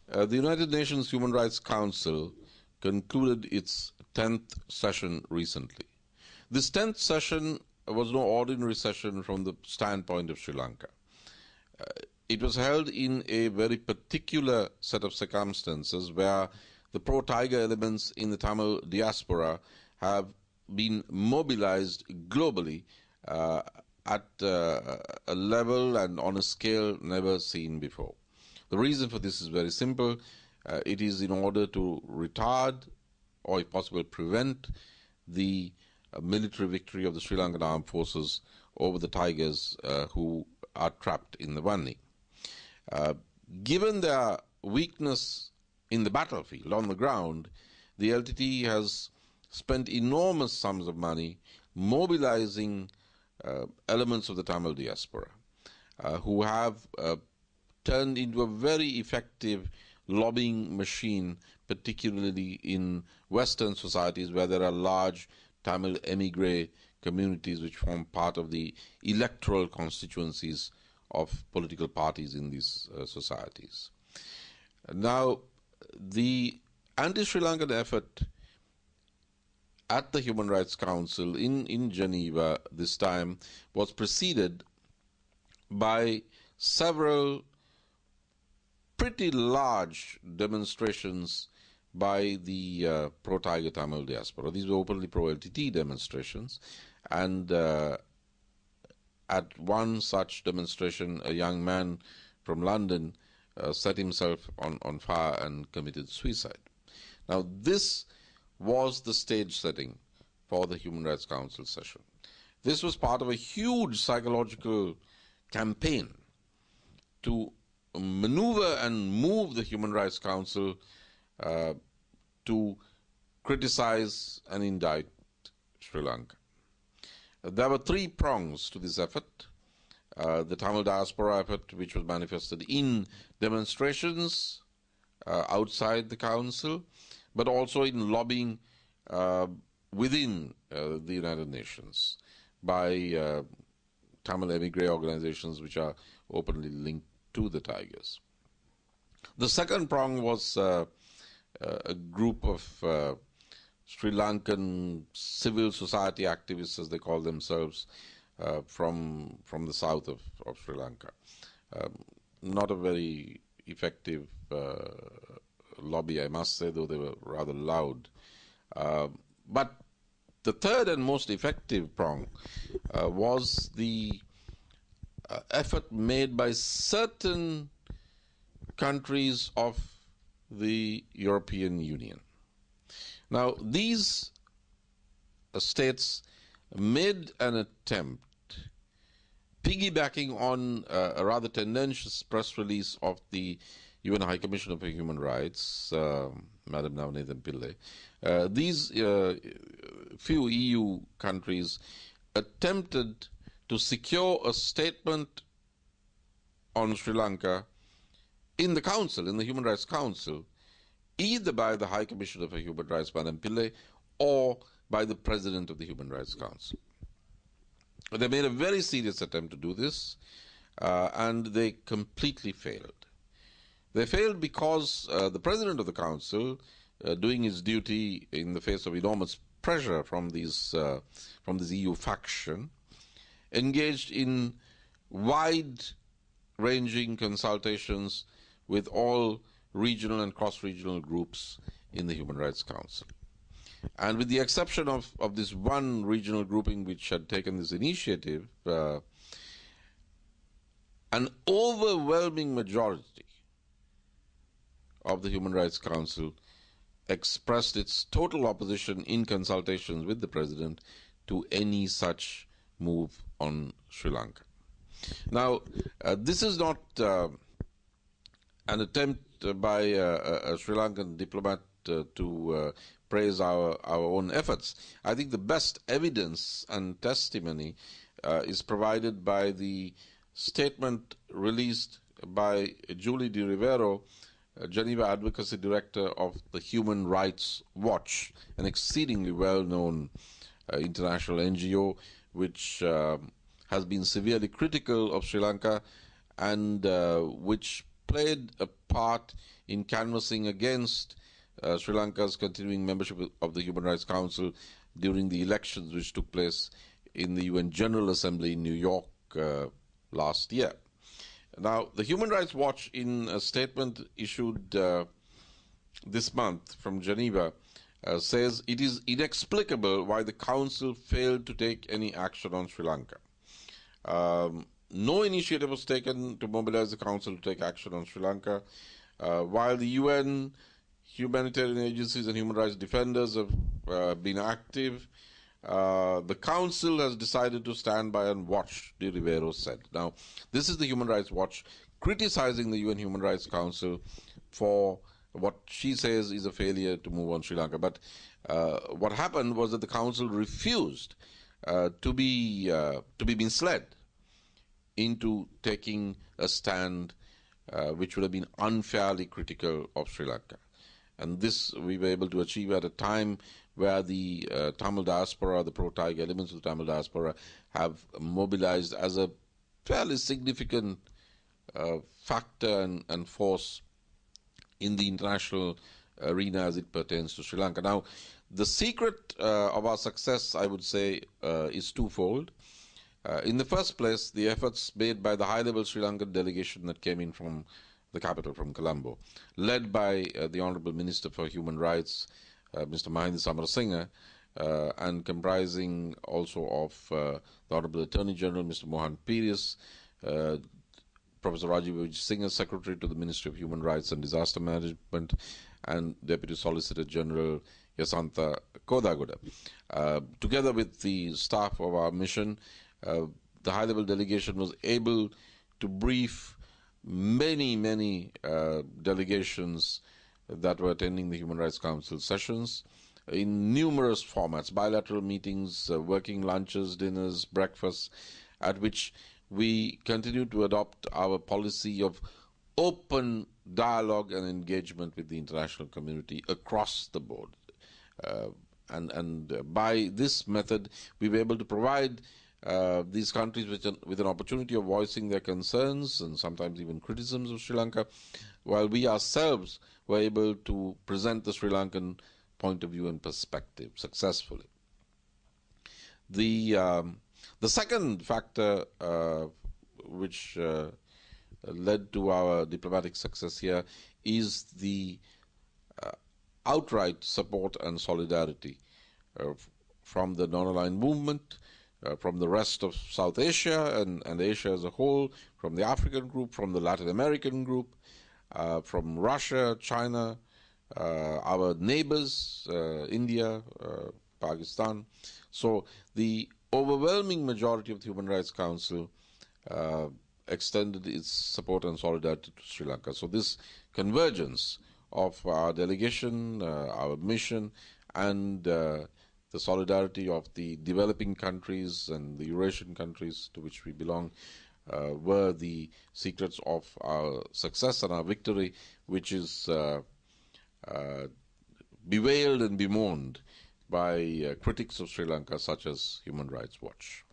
The United Nations Human Rights Council concluded its 10th session recently. This 10th session was no ordinary session from the standpoint of Sri Lanka. It was held in a very particular set of circumstances where the pro-Tiger elements in the Tamil diaspora have been mobilized globally at a level and on a scale never seen before. The reason for this is very simple. It is in order to retard or, if possible, prevent the military victory of the Sri Lankan armed forces over the Tigers who are trapped in the Vanni. Given their weakness in the battlefield, on the ground, the LTTE has spent enormous sums of money mobilizing elements of the Tamil diaspora who have turned into a very effective lobbying machine, particularly in Western societies where there are large Tamil emigre communities which form part of the electoral constituencies of political parties in these societies. Now, the anti-Sri Lankan effort at the Human Rights Council in Geneva this time was preceded by several pretty large demonstrations by the pro-Tiger Tamil diaspora. These were openly pro-LTTE demonstrations, and at one such demonstration, a young man from London set himself on fire and committed suicide. Now, this was the stage setting for the Human Rights Council session. This was part of a huge psychological campaign to maneuver and move the Human Rights Council to criticize and indict Sri Lanka. There were three prongs to this effort. The Tamil diaspora effort, which was manifested in demonstrations outside the council, but also in lobbying within the United Nations by Tamil emigre organizations which are openly linked to the Tigers. The second prong was a group of Sri Lankan civil society activists, as they call themselves, from the south of Sri Lanka. Not a very effective lobby, I must say, though they were rather loud. But the third and most effective prong was the effort made by certain countries of the European Union. Now, these states made an attempt, piggybacking on a rather tendentious press release of the UN High Commissioner for Human Rights, Madam Navneethan Pillai. These few EU countries attempted to secure a statement on Sri Lanka in the Council, in the Human Rights Council, either by the High Commissioner for Human Rights, Madam Pillai, or by the President of the Human Rights Council. They made a very serious attempt to do this, and they completely failed. They failed because the President of the Council, doing his duty in the face of enormous pressure from this EU faction, engaged in wide-ranging consultations with all regional and cross-regional groups in the Human Rights Council. And with the exception of this one regional grouping which had taken this initiative, an overwhelming majority of the Human Rights Council expressed its total opposition in consultations with the President to any such move on Sri Lanka. Now, this is not an attempt by a Sri Lankan diplomat to praise our own efforts. I think the best evidence and testimony is provided by the statement released by Julie Di Rivero, Geneva Advocacy Director of the Human Rights Watch, an exceedingly well-known international NGO which has been severely critical of Sri Lanka and which played a part in canvassing against Sri Lanka's continuing membership of the Human Rights Council during the elections which took place in the UN General Assembly in New York last year. Now, the Human Rights Watch, in a statement issued this month from Geneva, says it is inexplicable why the Council failed to take any action on Sri Lanka. No initiative was taken to mobilize the Council to take action on Sri Lanka, while the UN, humanitarian agencies and human rights defenders have been active. The Council has decided to stand by and watch, De Rivero said. Now, this is the Human Rights Watch criticizing the UN Human Rights Council for what she says is a failure to move on Sri Lanka. But what happened was that the Council refused to be misled into taking a stand which would have been unfairly critical of Sri Lanka. And this we were able to achieve at a time where the Tamil diaspora, the pro-Thai elements of the Tamil diaspora, have mobilized as a fairly significant factor and force in the international arena as it pertains to Sri Lanka. Now, the secret of our success, I would say, is twofold. In the first place, the efforts made by the high-level Sri Lankan delegation that came in from the capital, from Colombo, led by the Honourable Minister for Human Rights, Mr. Mahinda Samarasinha, and comprising also of the Honourable Attorney General, Mr. Mohan Peiris, Professor Rajiv Singh, Secretary to the Ministry of Human Rights and Disaster Management, and Deputy Solicitor General Yasantha Kodaguda. Together with the staff of our mission, the high-level delegation was able to brief many delegations that were attending the Human Rights Council sessions in numerous formats, bilateral meetings, working lunches, dinners, breakfasts, at which we continue to adopt our policy of open dialogue and engagement with the international community across the board. And by this method, we were able to provide these countries with an opportunity of voicing their concerns and sometimes even criticisms of Sri Lanka, while we ourselves were able to present the Sri Lankan point of view and perspective successfully. The second factor which led to our diplomatic success here is the outright support and solidarity from the non-aligned movement, from the rest of South Asia and Asia as a whole, from the African group, from the Latin American group, from Russia, China, our neighbors, India, Pakistan. So the overwhelming majority of the Human Rights Council extended its support and solidarity to Sri Lanka. So this convergence of our delegation, our mission, and the solidarity of the developing countries and the Eurasian countries to which we belong were the secrets of our success and our victory, which is bewailed and bemoaned by critics of Sri Lanka such as Human Rights Watch.